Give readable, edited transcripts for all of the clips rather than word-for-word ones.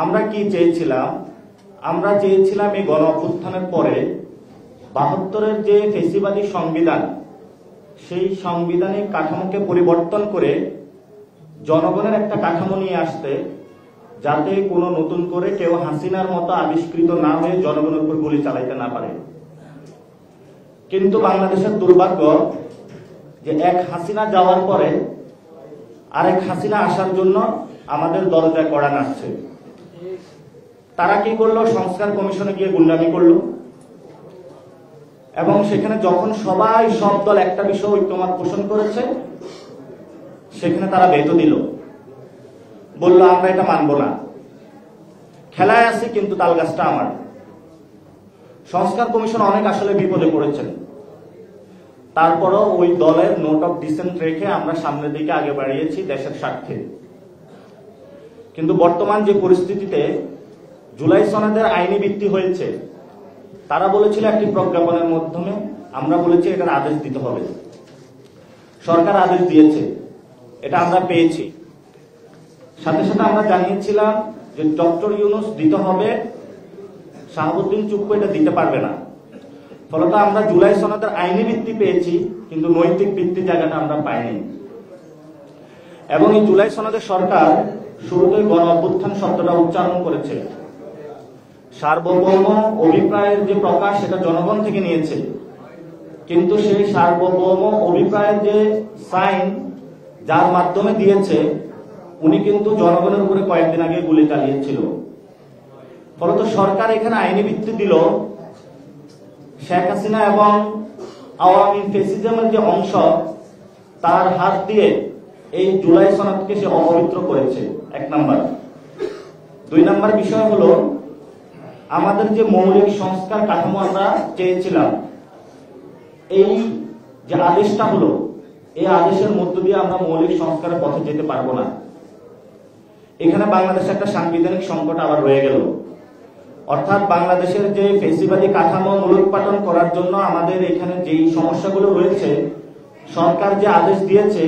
আমরা কি চেয়েছিলাম? আমরা চেয়েছিলাম এই গণ অভ্যুত্থানের পরে ৭২-এর যে ফেসিবাদী সংবিধান, সেই সাংবিধানিক কাঠামোকে পরিবর্তন করে জনগণের একটা কাঠামো নিয়ে আসতে, যাতে কোনো নতুন করে কেউ হাসিনার মতো আবিষ্কৃত না হয়ে জনগণের উপর গুলি চালাইতে না পারে। কিন্তু বাংলাদেশের দুর্ভাগ্য যে এক হাসিনা যাওয়ার পরে আরেক হাসিনা আসার জন্য আমাদের দরজায় কড়া নাড়ছে। তারা কি করলো? সংস্কার কমিশনে গিয়ে গুন্ডামি করলো এবং সেখানে যখন সব দল একটা বিষয় ঐক্যমত পোষণ করেছে, সেখানে তারা ভেটো দিল, বলল আমরা এটা মানব না, খেলায় আছি কিন্তু তাল গাছটা আমার। সংস্কার কমিশন অনেক আসলে বিপদে পড়েছেন, তারপরও ওই দলের নোট অফ ডিসেন্ট রেখে আমরা সামনের দিকে আগে বাড়িয়েছি দেশের স্বার্থে। কিন্তু বর্তমান যে পরিস্থিতিতে জুলাই সনদের আইনি ভিত্তি হয়েছে, তারা বলেছিল একটি প্রজ্ঞাপনের মাধ্যমে, আমরা বলেছি এটার আদেশ দিতে হবে। সরকার আদেশ দিয়েছে, এটা আমরা পেয়েছি। সাথে সাথে আমরা জানিয়েছিলাম যে ডক্টর ইউনূস দিতে হবে, শাহাবুদ্দিন চুপ্পু এটা দিতে পারবে না। ফলত আমরা জুলাই সনদের আইনি ভিত্তি পেয়েছি, কিন্তু নৈতিক ভিত্তি জায়গাটা আমরা পাইনি। এবং এই জুলাই সনদের সরকার শুরুতে গণ অভ্যুত্থান শব্দটা উচ্চারণ করেছে। সার্বভৌম অভিপ্রায়ের যে প্রকাশ, সেটা জনগণ থেকে নিয়েছে, কিন্তু সেই সার্বভৌম অভিপ্রায়ের যে সাইন যার মাধ্যমে দিয়েছে, উনি কিন্তু জনগণের উপরে কয়েকদিন আগে গুলি চালিয়েছিল। ফলত সরকার এখানে আইনি ভিত্তি দিল, শেখ হাসিনা এবং আওয়ামী ফেসিজমের যে অংশ, তার হাত দিয়ে এই জুলাই সনদকে সে অপবিত্র করেছে, ১ নাম্বার। ২ নাম্বার বিষয় হলো, আমাদের যে মৌলিক সংস্কার কাঠামো আমরা চেয়েছিলাম, এই যে আদেশটা হলো, এই আদেশের মধ্য দিয়ে আমরা মৌলিক সংস্কারের পথে যেতে পারবো না। এখানে বাংলাদেশে একটা সাংবিধানিক সংকট আবার রয়ে গেল। অর্থাৎ বাংলাদেশের যে ফেসিবাদী কাঠামো মূলোৎপাটন করার জন্য আমাদের এখানে যেই সমস্যাগুলো রয়েছে, সরকার যে আদেশ দিয়েছে,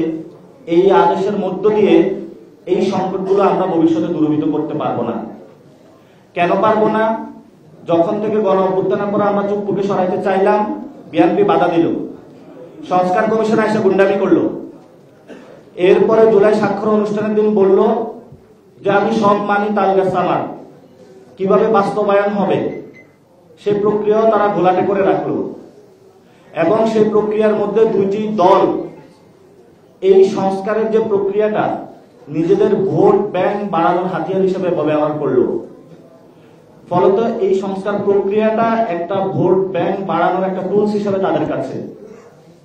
এই আদেশের মধ্য দিয়ে এই সংকটগুলো আমরা ভবিষ্যতে দূরীভূত করতে পারবো না। কেন পারবো না? যখন থেকে গণ অভ্যুত্থানের পর আমরা চুপ্পুকে সরাইতে চাইলাম, বিএনপি বাধা দিল, সংস্কার কমিশনে এসে গুন্ডামি করলো। এরপরে জুলাই স্বাক্ষর অনুষ্ঠানের দিন বলল যে আমি সব মানি, তাল গাছ আমার। কিভাবে বাস্তবায়ন হবে সেই প্রক্রিয়াও তারা ঘোলাটে করে রাখলো। এবং সেই প্রক্রিয়ার মধ্যে ২টি দল এই সংস্কারের যে প্রক্রিয়াটা নিজেদের ভোট ব্যাংক বাড়ানোর হাতিয়ার হিসেবে ব্যবহার করলো। ফলত এই সংস্কার প্রক্রিয়াটা একটা ভোট ব্যাংক বাড়ানোর একটা টুলস হিসেবে তাদের কাছে।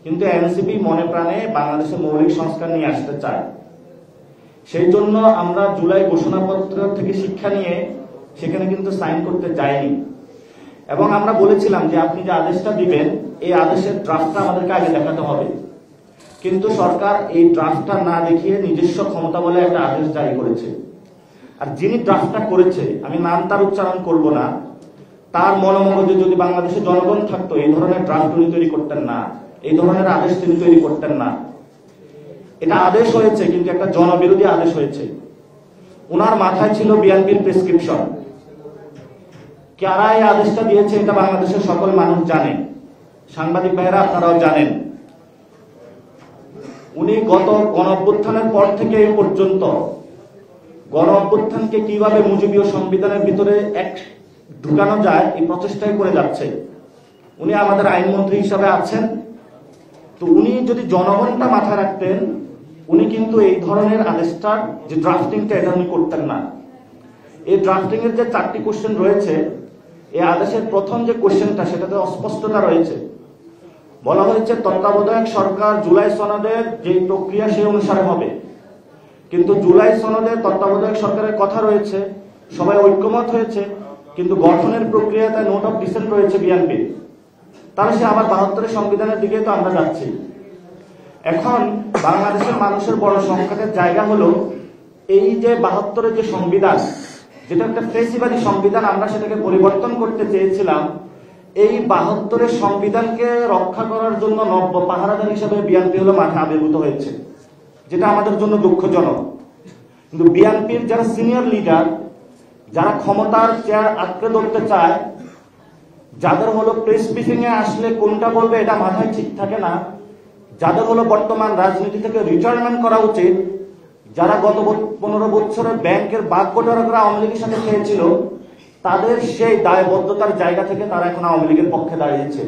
কিন্তু এনসিপি মনে প্রাণে বাংলাদেশে মৌলিক সংস্কার নিয়ে আসতে চায়। সেই জন্য আমরা জুলাই ঘোষণাপত্র থেকে শিক্ষা নিয়ে সেখানে কিন্তু সাইন করতে যাইনি। এবং আমরা বলেছিলাম যে আপনি যে আদেশটা দিবেন, এই আদেশের ড্রাফটটা আমাদেরকে আগে দেখাতে হবে। কিন্তু সরকার এই ড্রাফটটা না দেখিয়ে নিজস্ব ক্ষমতা বলে একটা আদেশ জারি করেছে। আর যিনি ড্রাফটটা করেছে, আমি নাম তার উচ্চারণ করব না, তার মনোমগজে যদি বাংলাদেশের জনগণ থাকতো, এই ধরনের ড্রাফট উনি তৈরি করতেন না, এই ধরনের আদেশ তিনি তৈরি করতেন না। এটা আদেশ হয়েছে, কিন্তু একটা জনবিরোধী আদেশ হয়েছে। ওনার মাথায় ছিল বিএনপির প্রেসক্রিপশন। কারা এই আদেশটা দিয়েছে এটা বাংলাদেশের সকল মানুষ জানে, সাংবাদিক ভাইয়েরা আপনারাও জানেন। উনি গত গণ অভ্যুত্থানের পর থেকে এই পর্যন্ত গণ অভ্যুত্থানকে কিভাবে মুজিবীয় সংবিধানের ভিতরে ঢুকানো যায়, এই প্রচেষ্টাই করে যাচ্ছে। উনি আমাদের আইনমন্ত্রী হিসাবে আছেন, তো উনি যদি জনগণটা মাথায় রাখতেন, উনি কিন্তু এই ধরনের আদেশটার যে ড্রাফটিংটা, এটা উনি করতেন না। এই ড্রাফটিং এর যে 4টি কোশ্চেন রয়েছে, এই আদেশের প্রথম যে কোশ্চেনটা, সেটাতে অস্পষ্টতা রয়েছে। বলা হয়েছে তত্ত্বাবধায়ক সরকার জুলাই সনদের যে প্রক্রিয়া সেই অনুসারে হবে। কিন্তু জুলাই সনদে তত্ত্বাবধায়ক সরকারের কথা রয়েছে, সবাই ঐক্যমত হয়েছে, কিন্তু গঠনের প্রক্রিয়াতে নোট অফ ডিসেন্ট রয়েছে বিএনপি। তাহলে সে আবার ৭২-এর সংবিধানের দিকে তো আমরা যাচ্ছি। এখন বাংলাদেশের মানুষের বড় সংকটের জায়গা হলো, এই যে ৭২-এর যে সংবিধান, যেটা একটা ফেসিবাদী সংবিধান, আমরা সেটাকে পরিবর্তন করতে চেয়েছিলাম। এই ৭২-এর সংবিধানকে রক্ষা করার জন্য নব্য পাহারাদার হিসেবে বিএনপি হলো মাঠে আবির্ভূত হয়েছে, যেটা আমাদের জন্য দুঃখজনক। কিন্তু বিএনপির যারা সিনিয়র লিডার, যারা ক্ষমতার চেয়ার আঁকড়ে ধরতে চায়, যাদের হলো প্রেস ব্রিফিং এ আসলে কোনটা বলবে এটা মাথায় ঠিক থাকে না, যাদের হলো বর্তমান রাজনীতি থেকে রিটায়ারমেন্ট করা উচিত, যারা গত 15 বছরে ব্যাংকের বাগবটোয়ারা করে আওয়ামী লীগের সাথে খেয়েছিল, তাদের সেই দায়বদ্ধতার জায়গা থেকে তারা এখন আওয়ামী লীগের পক্ষে দাঁড়িয়েছে।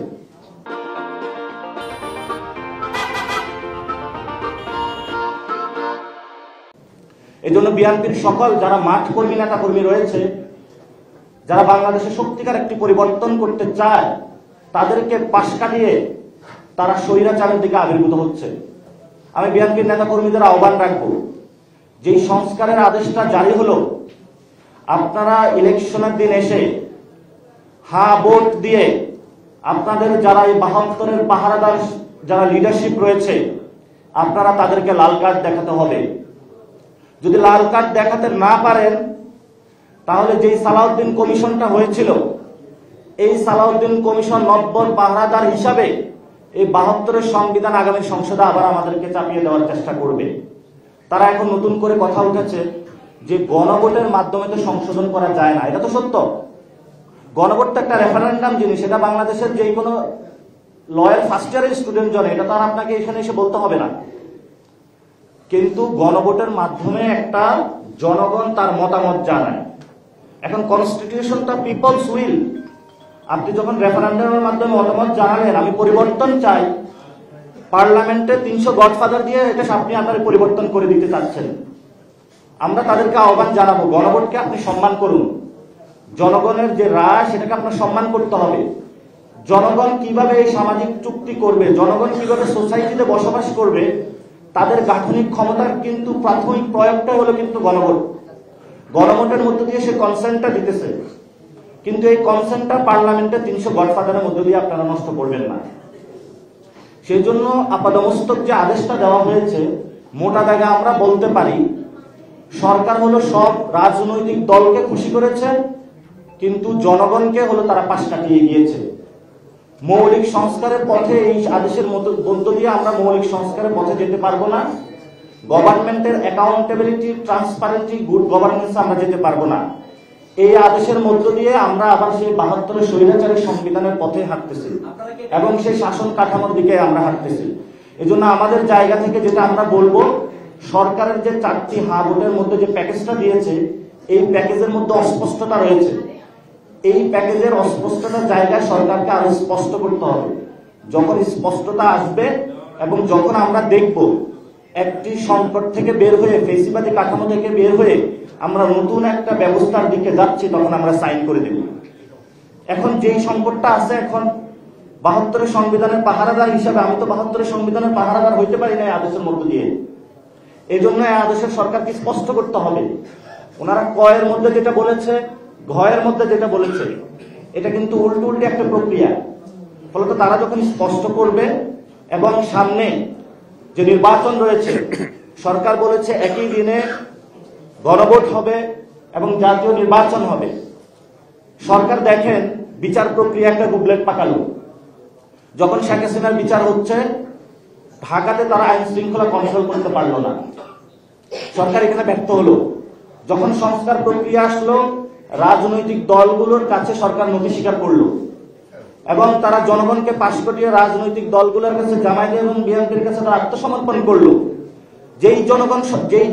এই জন্য বিএনপির সকল যারা মাঠ কর্মী নেতা কর্মী রয়েছে, যারা বাংলাদেশে সত্যিকার একটি পরিবর্তন করতে চায়, তাদেরকে পাশ কাটিয়ে তারা স্বৈরাচারের দিকে আবির্ভূত হচ্ছে। আমি বিএনপির নেতা কর্মীদের আহ্বান রাখবো, যেই সংস্কারের আদেশটা জারি হলো, আপনারা ইলেকশনের দিন এসে ভোট দিয়ে আপনাদের যারা এই 72-এর পাহারাদার যারা লিডারশিপ রয়েছে, আপনারা তাদেরকে লাল কার্ড দেখাতে হবে। যদি লাল কার্ড দেখাতে না পারেন, তাহলে যেই সালাউদ্দিন কমিশনটা হয়েছিল, এই সালাউদ্দিন কমিশন 90 পাহারাদার হিসাবে এই 72-এর সংবিধান আগামী সংসদে আবার আমাদেরকে চাপিয়ে দেওয়ার চেষ্টা করবে। তারা এখন নতুন করে কথা উঠেছে যে গণভোটের মাধ্যমে তো সংশোধন করা যায় না। এটা তো সত্য, গণভোট তো একটা রেফারেন্ডাম জিনিস, এটা বাংলাদেশের যে কোনো লয়ার ফার্স্ট ইয়ারের স্টুডেন্ট জানে, এটা তো আর আপনাকে এখানে এসে বলতে হবে না। কিন্তু গণভোটের মাধ্যমে একটা জনগণ তার মতামত জানায়। এখন কনস্টিটিউশনটা পিপলস উইল, আপনি যখন রেফারেন্ডামের মাধ্যমে মতামত জানালেন আমি পরিবর্তন চাই, পার্লামেন্টে 300 গডফাদার দিয়ে এটা আপনি আপনার পরিবর্তন করে দিতে চাচ্ছেন। আমরা তাদেরকে আহ্বান জানাবো, গণভোটকে আপনি সম্মান করুন, জনগণের যে রায় সেটাকে আপনার সম্মান করতে হবে। জনগণ কিভাবে এই সামাজিক চুক্তি করবে, জনগণ কিভাবে সোসাইটিতে বসবাস করবে, তাদের গাঠনিক ক্ষমতার কিন্তু প্রাথমিক প্রয়োগটা হলো কিন্তু গণভোট। গণভোটের মধ্যে দিয়ে সে কনসেন্টটা দিতেছে, কিন্তু এই কনসেন্টটা পার্লামেন্টে 300 গডফাদারের মধ্যে দিয়ে আপনারা নষ্ট করবেন না। সেই জন্য আপাদমস্তক যে আদেশটা দেওয়া হয়েছে, মোটা দাগে আমরা বলতে পারি সরকার হলো সব রাজনৈতিক দলকে খুশি করেছে, কিন্তু জনগণকে হলো তারা পাশ কাটিয়ে গিয়েছে। মৌলিক সংস্কারের পথে এই আদেশের মধ্য দিয়ে আমরা মৌলিক সংস্কারের পথে যেতে পারবো না। গভর্নমেন্টের অ্যাকাউন্টেবিলিটি, ট্রান্সপারেন্সি, গুড গভর্নেন্স আমরা যেতে পারবো না। এই আদেশের মধ্য দিয়ে আমরা আবার সেই 72-এর স্বৈরাচারী সংবিধানের পথে হাঁটতেছি এবং সেই শাসন কাঠামোর দিকে আমরা হাঁটতেছি। এই জন্য আমাদের জায়গা থেকে যেটা আমরা বলবো, সরকারের যে 4টি ভোটের মধ্যে যে প্যাকেজটা দিয়েছে, এই প্যাকেজের মধ্যে অস্পষ্টতা রয়েছে। এই প্যাকেজের অস্পষ্টতার জায়গায় সরকারকে আরো স্পষ্ট করতে হবে। যখন স্পষ্টতা আসবে এবং যখন আমরা দেখব একটি সংকট থেকে বের হয়ে, ফেসিবাদী কাঠামো থেকে বের হয়ে আমরা নতুন একটা ব্যবস্থার দিকে যাচ্ছি, তখন আমরা সাইন করে দেব। এখন যেই সংকটটা আছে, এখন 72-এর সংবিধানের পাহারাদার হিসাবে আমি তো 72-এর সংবিধানের পাহারাদার হইতে পারি না এই আদেশের মধ্য দিয়ে। এই জন্য এই আদেশের সরকারকে স্পষ্ট করতে হবে। ওনারা কয়ের মধ্যে যেটা বলেছে, ঘয়ের মধ্যে যেটা বলেছে, এটা কিন্তু উল্টো একটা প্রক্রিয়া। ফলত তারা যখন স্পষ্ট করবে এবং সামনে যে নির্বাচন রয়েছে, সরকার বলেছে একই দিনে গণভোট হবে এবং জাতীয় নির্বাচন হবে। সরকার দেখেন বিচার প্রক্রিয়া একটা বুকলেট পাকালো। যখন শেখ হাসিনার বিচার হচ্ছে, ঢাকাতে তারা আইন শৃঙ্খলা কন্ট্রোল করতে পারলো না, সরকার এখানে ব্যর্থ হলো। যখন সংস্কার প্রক্রিয়া আসলো, রাজনৈতিক দলগুলোর কাছে সরকার নথি স্বীকার করলো এবং তারা জনগণকে পাশ কাটিয়ে রাজনৈতিক দলগুলোর কাছে, জামায়াত এবং বিএনপির কাছে তারা আত্মসমর্পণ করলো। যেই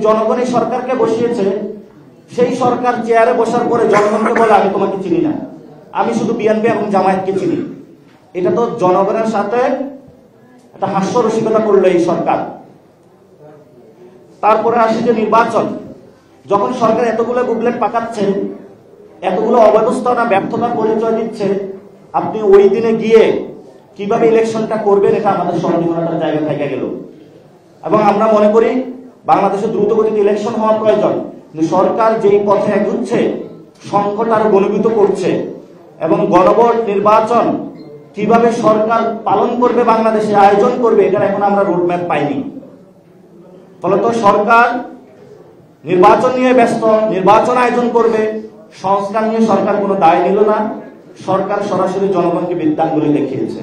জনগণ এই সরকারকে বসিয়েছে, সেই সরকার চেয়ারে বসার পরে জনগণকে বলে আমি তোমাকে চিনি না, আমি শুধু বিএনপি এবং জামায়াতকে চিনি। এটা তো জনগণের সাথে একটা হাস্যরসিকতা করলো এই সরকার। তারপরে আসে যে নির্বাচন, যখন সরকার এতগুলো বুকলেট পাকাচ্ছে, এতগুলো অব্যবস্থাপনা, ব্যর্থতার পরিচয় দিচ্ছে, আপনি ওই দিনে গিয়ে কিভাবে ইলেকশনটা করবেন, এটা আমাদের সন্দিগ্ধতার জায়গা থেকে গেল। এবং আমরা মনে করি বাংলাদেশে দ্রুতগতিতে ইলেকশন হওয়া প্রয়োজন, কিন্তু সরকার যেই পথে এগুচ্ছে, সংকট আরো ঘনীভূত করছে এবং গণভোট নির্বাচন কিভাবে সরকার পালন করবে, বাংলাদেশে আয়োজন করবে, এটা এখন আমরা রোডম্যাপ পাইনি। ফলত সরকার নির্বাচন নিয়ে ব্যস্ত, নির্বাচন আয়োজন করবে, সংস্কার নিয়ে সরকার কোনো দায় নিল না। সরকার সরাসরি জনগণকে বিদ্যাঙ্গুলি দেখিয়েছে।